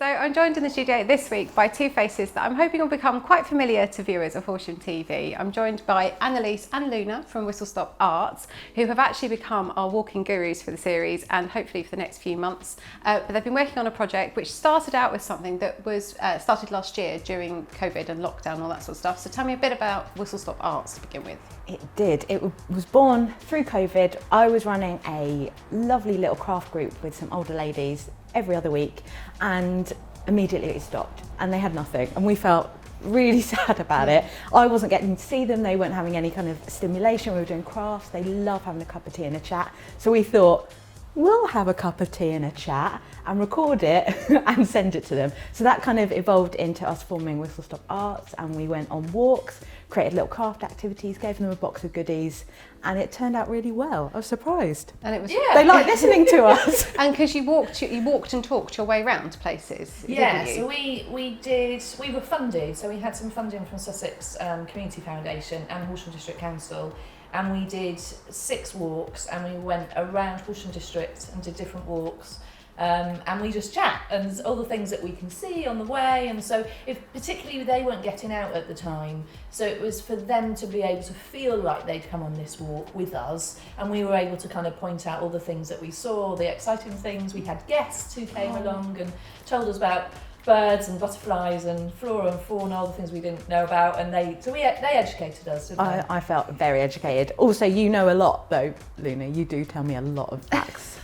So I'm joined in the studio this week by two faces that I'm hoping will become quite familiar to viewers of Horsham TV. I'm joined by Annalees and Luna from Whistlestop Arts, who have actually become our walking gurus for the series and hopefully for the next few months. But they've been working on a project which started out with something that was started last year during COVID and lockdown and all that sort of stuff. So tell me a bit about Whistlestop Arts to begin with. It did. It was born through COVID. I was running a lovely little craft group with some older ladies every other week, and immediately it stopped and they had nothing, and we felt really sad about it. I wasn't getting to see them, they weren't having any kind of stimulation. We were doing crafts, they love having a cup of tea and a chat, so we thought we'll have a cup of tea and a chat and record it and send it to them. So that kind of evolved into us forming Whistlestop Arts, and we went on walks, created little craft activities, gave them a box of goodies, and it turned out really well. I was surprised. And it was They like listening to us. And because you walked and talked your way around places, yeah, didn't you? So we were funded, so we had some funding from Sussex Community Foundation and Horsham District Council, and we did 6 walks, and we went around Horsham District and did different walks. And we just chat, and there's all the things that we can see on the way, and so if particularly they weren't getting out at the time, so it was for them to be able to feel like they'd come on this walk with us, and we were able to kind of point out all the things that we saw, the exciting things. We had guests who came along and told us about birds and butterflies and flora and fauna, all the things we didn't know about, and they educated us, didn't they? I felt very educated. Also, you know a lot though, Luna. You do tell me a lot of facts.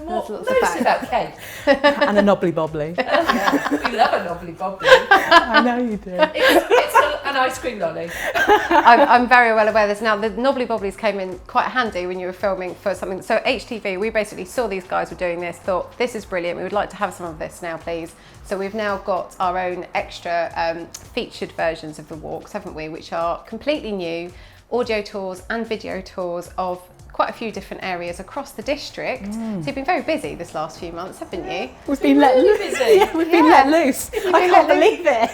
Mostly about cake. And a knobbly bobbly. Yeah, we love a knobbly bobbly. I know you do. It's an ice cream lolly. I'm very well aware of this now. The knobbly bobblies came in quite handy when you were filming for something. So HTV, we basically saw these guys were doing this, thought this is brilliant, we would like to have some of this now please. So we've now got our own extra featured versions of the walks, haven't we, which are completely new, audio tours and video tours of quite a few different areas across the district. So you've been very busy this last few months, haven't you? We've been let loose. Busy. We've been let loose. I can't believe it.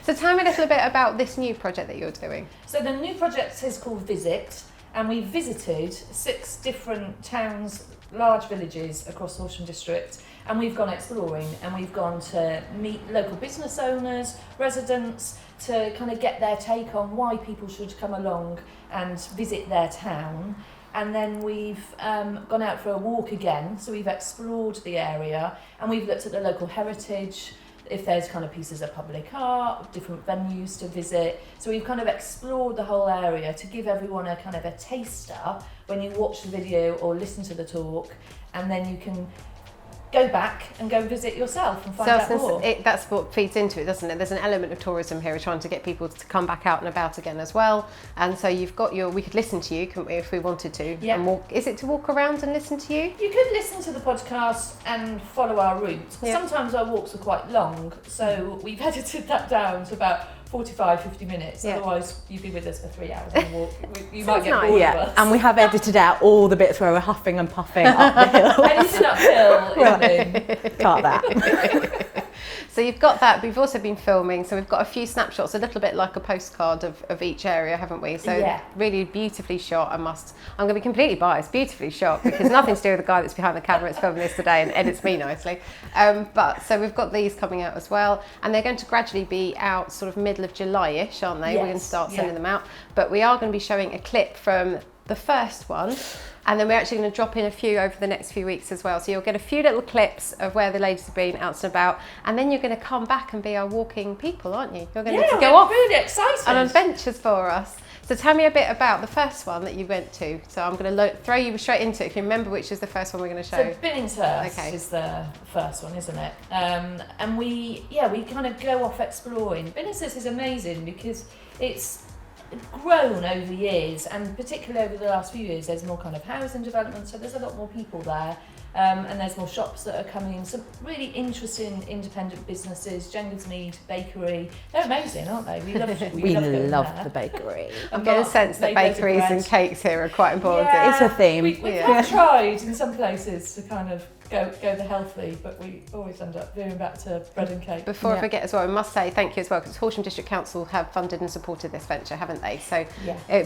So tell me a little bit about this new project that you're doing. So the new project is called Visit, and we visited 6 different towns, large villages across Horsham District, and we've gone exploring, and we've gone to meet local business owners, residents, to kind of get their take on why people should come along and visit their town. And then we've gone out for a walk again, so we've explored the area, and we've looked at the local heritage, if there's kind of pieces of public art, different venues to visit. So we've kind of explored the whole area to give everyone a kind of a taster when you watch the video or listen to the talk, and then you can go back and go visit yourself and find out more. That's what feeds into it, doesn't it? There's an element of tourism here. We're trying to get people to come back out and about again as well. And so you've got we could listen to you, couldn't we, if we wanted to? Yeah. And walk. Is it to walk around and listen to you? You could listen to the podcast and follow our route. Yeah. Sometimes our walks are quite long, so we've edited that down to about 45-50 minutes. Yeah. Otherwise, you'd be with us for 3 hours on a walk. You might get bored of us. And we have edited out all the bits where we're huffing and puffing up the hill. Anything uphill is in. Cut that. So you've got that, but you've also been filming, so we've got a few snapshots, a little bit like a postcard of each area, haven't we? So yeah. Really beautifully shot. I'm going to be completely biased, beautifully shot, because nothing to do with the guy that's behind the camera that's filming this today and edits me nicely. But so we've got these coming out as well, and they're going to gradually be out sort of middle of July-ish, aren't they? Yes. We're going to start sending them out, but we are going to be showing a clip from the first one, and then we're actually going to drop in a few over the next few weeks as well. So you'll get a few little clips of where the ladies have been out and about, and then you're going to come back and be our walking people, aren't you? You're going to go off really excited on adventures for us. So tell me a bit about the first one that you went to. So I'm going to throw you straight into it, if you remember which is the first one we're going to show. So Billingshurst is the first one, isn't it? And we kind of go off exploring. Billingshurst is amazing because it's grown over years, and particularly over the last few years there's more kind of housing development, so there's a lot more people there, and there's more shops that are coming in, some really interesting independent businesses. Jengers Bakery, they're amazing, aren't they? We love the bakery. I'm getting a sense that bakeries and cakes here are quite important. Yeah, It's a theme. We've tried in some places to kind of go the healthy, but we always end up veering back to bread and cake. Before I forget as well, I must say thank you as well, because Horsham District Council have funded and supported this venture, haven't they? So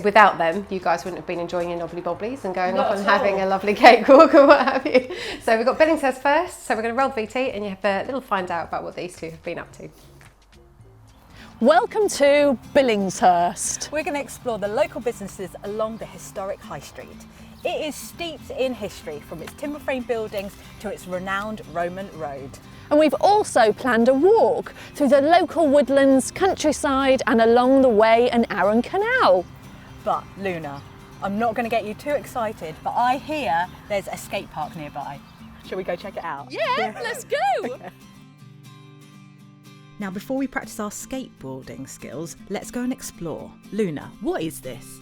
without them, you guys wouldn't have been enjoying your knobbly bobblies and going off and having a lovely cake walk or what have you. So we've got Billingshurst first, so we're going to roll VT and you have a little find out about what these two have been up to. Welcome to Billingshurst. We're going to explore the local businesses along the historic High Street. It is steeped in history, from its timber frame buildings to its renowned Roman road. And we've also planned a walk through the local woodlands, countryside and along the Way and Arun Canal. But Luna, I'm not going to get you too excited, but I hear there's a skate park nearby. Shall we go check it out? Yeah, let's go! Now, before we practice our skateboarding skills, let's go and explore. Luna, what is this?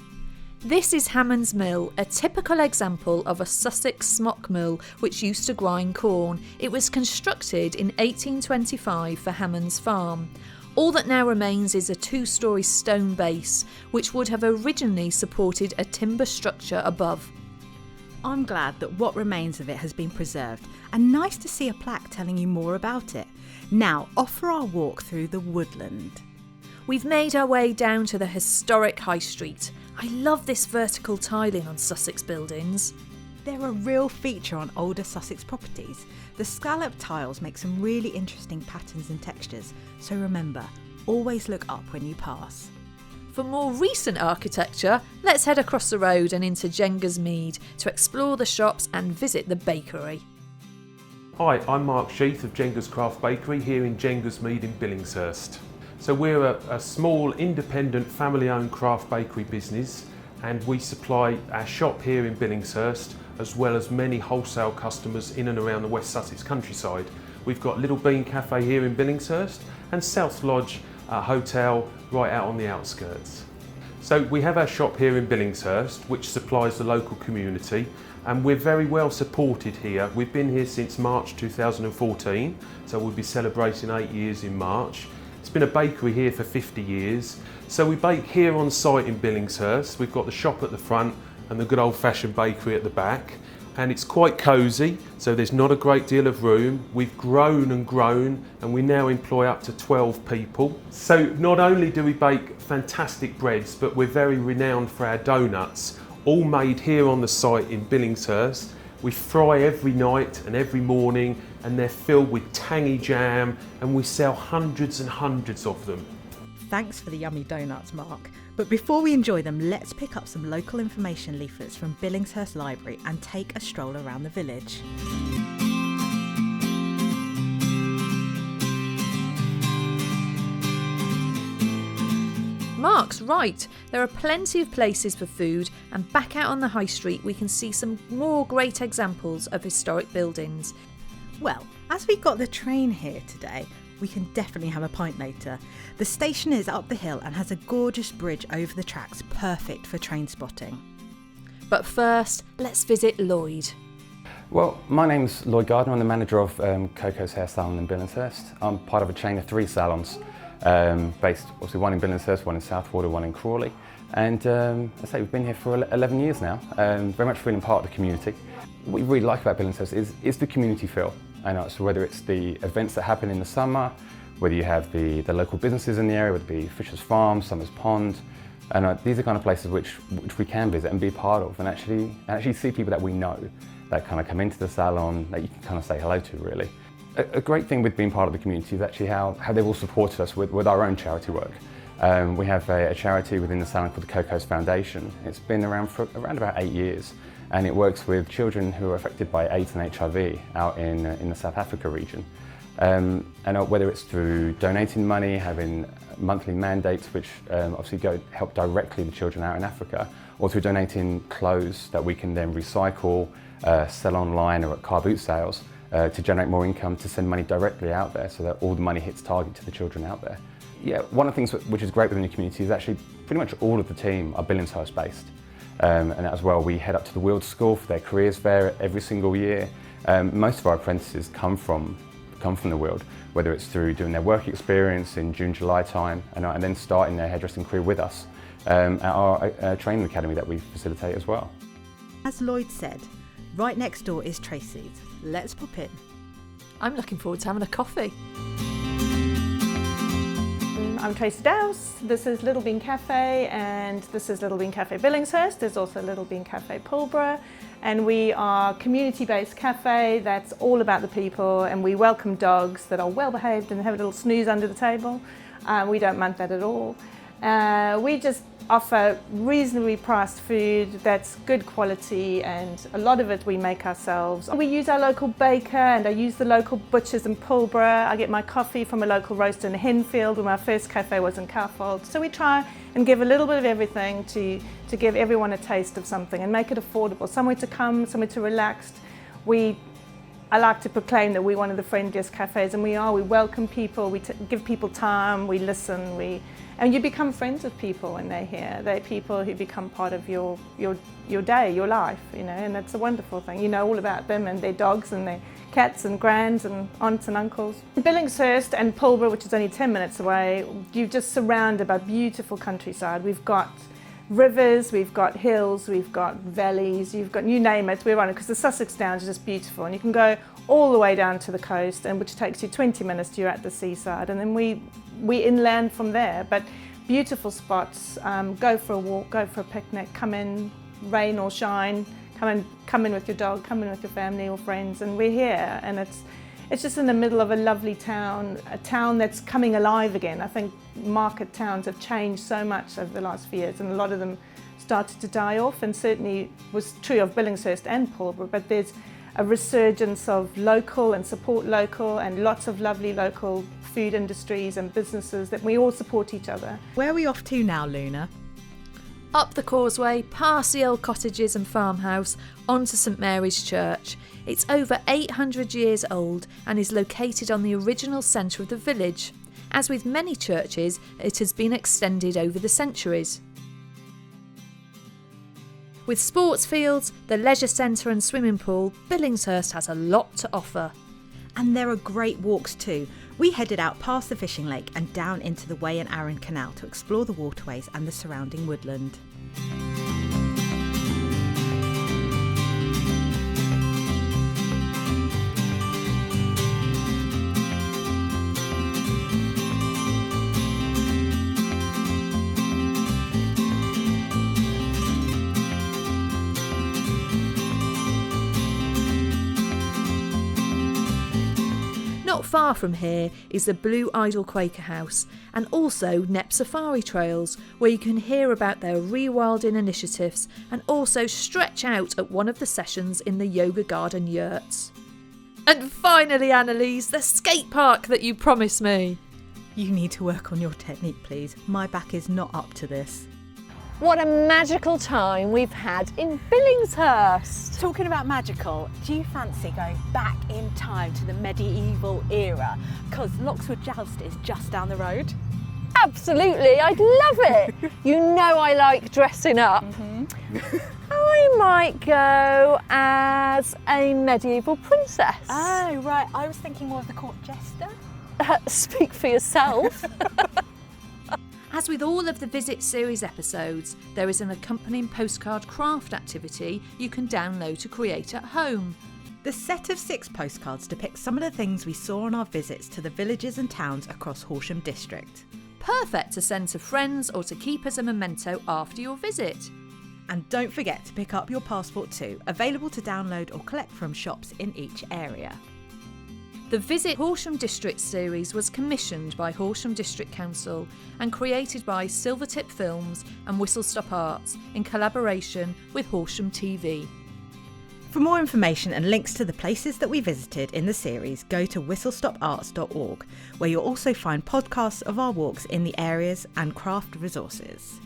This is Hammond's Mill, a typical example of a Sussex smock mill which used to grind corn. It was constructed in 1825 for Hammond's farm. All that now remains is a 2-storey stone base, which would have originally supported a timber structure above. I'm glad that what remains of it has been preserved, and nice to see a plaque telling you more about it. Now, off for our walk through the woodland. We've made our way down to the historic High Street. I love this vertical tiling on Sussex buildings. They're a real feature on older Sussex properties. The scallop tiles make some really interesting patterns and textures, so remember, always look up when you pass. For more recent architecture, let's head across the road and into Jengers Mead to explore the shops and visit the bakery. Hi, I'm Mark SHEATH of Jengers Craft Bakery here in Jengers Mead in Billingshurst. So we're a small independent family-owned craft bakery business, and we supply our shop here in Billingshurst as well as many wholesale customers in and around the West Sussex countryside. We've got little Bean Cafe here in Billingshurst and South Lodge Hotel right out on the outskirts. So we have our shop here in Billingshurst, which supplies the local community, and we're very well supported here. We've been here since March 2014, so we'll be celebrating 8 years in March. It's been a bakery here for 50 years. So we bake here on site in Billingshurst. We've got the shop at the front and the good old-fashioned bakery at the back. And it's quite cosy, so there's not a great deal of room. We've grown and we now employ up to 12 people. So not only do we bake fantastic breads, but we're very renowned for our donuts, all made here on the site in Billingshurst. We fry every night and every morning, and they're filled with tangy jam, and we sell hundreds and hundreds of them. Thanks for the yummy donuts, Mark. But before we enjoy them, let's pick up some local information leaflets from Billingshurst Library and take a stroll around the village. Mark's right, there are plenty of places for food, and back out on the High Street we can see some more great examples of historic buildings. Well, as we got the train here today, we can definitely have a pint later. The station is up the hill and has a gorgeous bridge over the tracks, perfect for train spotting. But first, let's visit LLOYD. Well, my name's LLOYD Gardner. I'm the manager of Cocos Hair Salon in Billingshurst. I'm part of a chain of 3 salons, based obviously one in Billingshurst, one in Southwold and one in Crawley. And I say we've been here for 11 years now, very much feeling part of the community. What we really like about Billingshurst is the community feel. And so whether it's the events that happen in the summer, whether you have the local businesses in the area, whether it be Fisher's Farm, Summers Pond, and these are kind of places which we can visit and be part of, and actually see people that we know that kind of come into the salon that you can kind of say hello to, really. A great thing with being part of the community is actually how they've all supported us with our own charity work. We have a charity within the salon called the Cocos Foundation. It's been around for around about 8 years, and it works with children who are affected by AIDS and HIV out in the South Africa region. And whether it's through donating money, having monthly mandates which obviously help directly the children out in Africa, or through donating clothes that we can then recycle, sell online or at car boot sales to generate more income to send money directly out there so that all the money hits target to the children out there. Yeah, one of the things which is great within the community is actually pretty much all of the team are Billingshurst based. And as well, we head up to the Wield School for their careers fair every single year. Most of our apprentices come from the Wield, whether it's through doing their work experience in June, July time, and then starting their hairdressing career with us at our training academy that we facilitate as well. As Lloyd said, right next door is TRACEY, let's pop in. I'm looking forward to having a coffee. I'm TRACEY DOWSE. This is Little Bean Cafe and this is Little Bean Cafe Billingshurst. There's also Little Bean Cafe Pulborough, and we are a community-based cafe that's all about the people, and we welcome dogs that are well behaved and have a little snooze under the table. We don't mind that at all. We just offer reasonably priced food that's good quality, and a lot of it we make ourselves. We use our local baker, and I use the local butchers in Pulborough. I get my coffee from a local roaster in Henfield, where my first cafe was in Cowfold. So we try and give a little bit of everything to give everyone a taste of something and make it affordable, somewhere to come, somewhere to relax. I like to proclaim that we're one of the friendliest cafes, and we are. We welcome people, we give people time, we listen, and you become friends with people when they're here. They're people who become part of your day, your life, you know, and that's a wonderful thing. You know all about them and their dogs and their cats and grands and aunts and uncles. Billingshurst and Pulborough, which is only 10 minutes away, you're just surrounded by beautiful countryside. We've got rivers, we've got hills, we've got valleys, you've got, you name it, we're on it, because the Sussex Downs is just beautiful, and you can go all the way down to the coast, and which takes you 20 minutes, you're at the seaside, and then we inland from there. But beautiful spots, go for a walk, go for a picnic, come in, rain or shine, come in with your dog, come in with your family or friends, and we're here, and it's just in the middle of a lovely town, a town that's coming alive again. I think market towns have changed so much over the last few years, and a lot of them started to die off, and certainly was true of Billingshurst and Pulborough, but there's a resurgence of local and support local, and lots of lovely local food industries and businesses that we all support each other. Where are we off to now, Luna? Up the causeway, past the old cottages and farmhouse, onto St Mary's Church. It's over 800 years old and is located on the original centre of the village. As with many churches, it has been extended over the centuries. With sports fields, the leisure centre and swimming pool, Billingshurst has a lot to offer. And there are great walks too. We headed out past the fishing lake and down into the Wey and Arun Canal to explore the waterways and the surrounding woodland. Not far from here is the Blue Idol Quaker House, and also Knepp Safari Trails, where you can hear about their rewilding initiatives and also stretch out at one of the sessions in the yoga garden yurts. And finally, Annalees, the skate park that you promised me. You need to work on your technique, please. My back is not up to this. What a magical time we've had in Billingshurst. Talking about magical, do you fancy going back in time to the medieval era? Because Lockswood Joust is just down the road. Absolutely, I'd love it. You know I like dressing up. I might go as a medieval princess. Oh, right. I was thinking more of the court jester. Speak for yourself. As with all of the Visit series episodes, there is an accompanying postcard craft activity you can download to create at home. The set of 6 postcards depicts some of the things we saw on our visits to the villages and towns across Horsham District. Perfect to send to friends or to keep as a memento after your visit. And don't forget to pick up your passport too, available to download or collect from shops in each area. The Visit Horsham District series was commissioned by Horsham District Council and created by Silvertip Films and Whistlestop Arts in collaboration with Horsham TV. For more information and links to the places that we visited in the series, go to whistlestoparts.org, where you'll also find podcasts of our walks in the areas and craft resources.